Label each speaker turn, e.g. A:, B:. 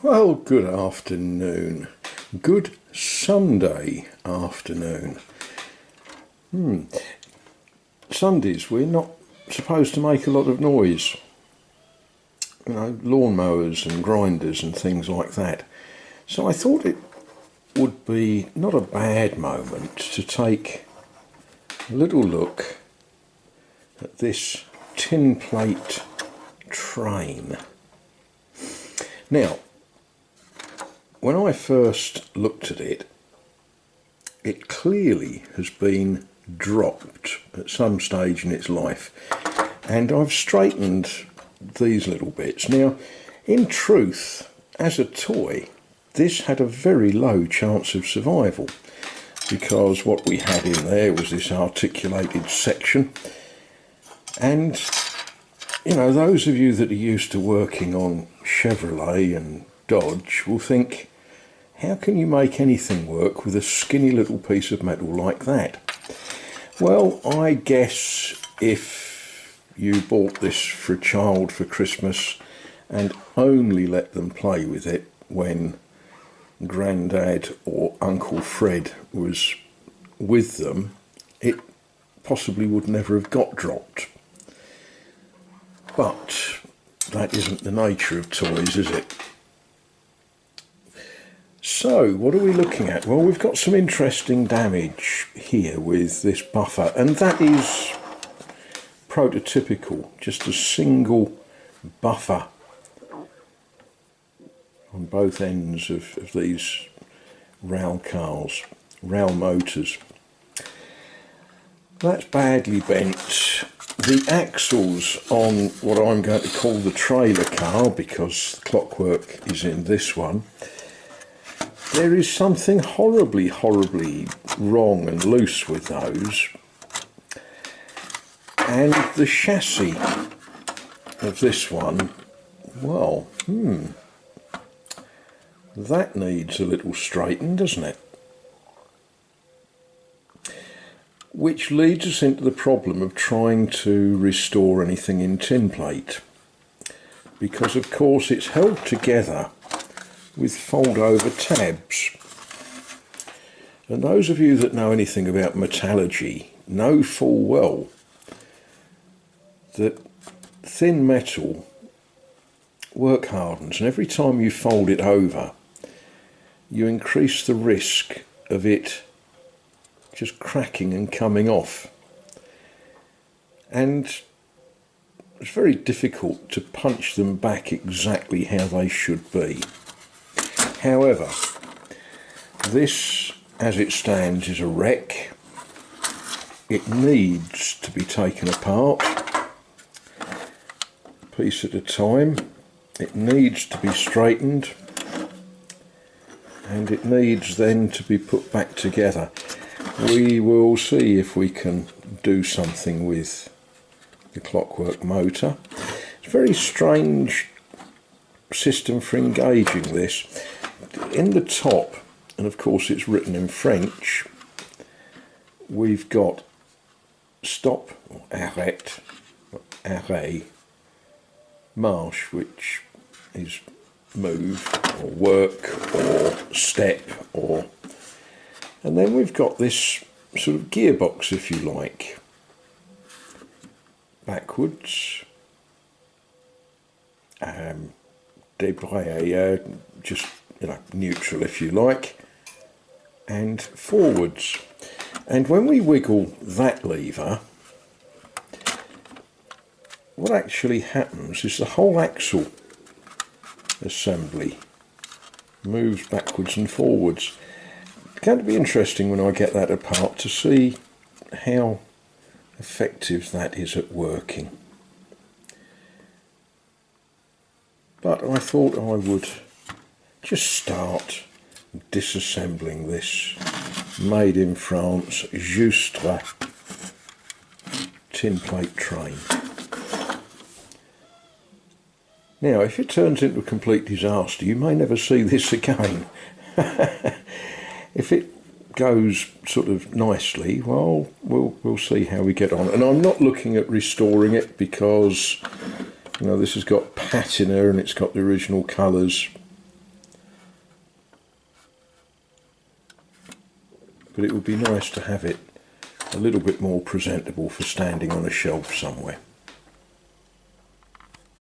A: Well, good afternoon. Good Sunday afternoon. Sundays, we're not supposed to make a lot of noise. You know, lawnmowers and grinders and things like that. So I thought it would be not a bad moment to take a little look at this tin plate train. Now, when I first looked at it, it clearly has been dropped at some stage in its life, and I've straightened these little bits. Now, in truth, as a toy, this had a very low chance of survival, because what we had in there was this articulated section, and you know, those of you that are used to working on Chevrolet and Dodge will think, how can you make anything work with a skinny little piece of metal like that? Well, I guess if you bought this for a child for Christmas and only let them play with it when Grandad or Uncle Fred was with them, it possibly would never have got dropped. But that isn't the nature of toys, is it? So, what are we looking at? Well, we've got some interesting damage here with this buffer, and that is prototypical, just a single buffer on both ends of these rail cars, rail motors. That's badly bent. The axles on what I'm going to call the trailer car, because the clockwork is in this one, there is something horribly wrong and loose with those. And the chassis of this one, well, that needs a little straightening, doesn't it? Which leads us into the problem of trying to restore anything in tin plate, because of course it's held together with fold over tabs. And those of you that know anything about metallurgy know full well that thin metal work hardens, and every time you fold it over you increase the risk of it just cracking and coming off, and it's very difficult to punch them back exactly how they should be. However, this as it stands is a wreck. It needs to be taken apart piece at a time. It needs to be straightened, and it needs then to be put back together. We will see if we can do something with the clockwork motor. It's a very strange system for engaging this. In the top, and of course it's written in French, we've got stop, or arrête, marche, which is move or work or step, or, and then we've got this sort of gearbox, if you like, backwards, débrayer, just, you know, neutral if you like, and forwards. And when we wiggle that lever, what actually happens is the whole axle assembly moves backwards and forwards. It's going to be interesting when I get that apart to see how effective that is at working. But I thought I would just start disassembling this made in France Joustra tin plate train. Now, if it turns into a complete disaster, you may never see this again. If it goes sort of nicely, well, we'll see how we get on. And I'm not looking at restoring it because, you know, this has got patina and it's got the original colours but it would be nice to have it a little bit more presentable for standing on a shelf somewhere.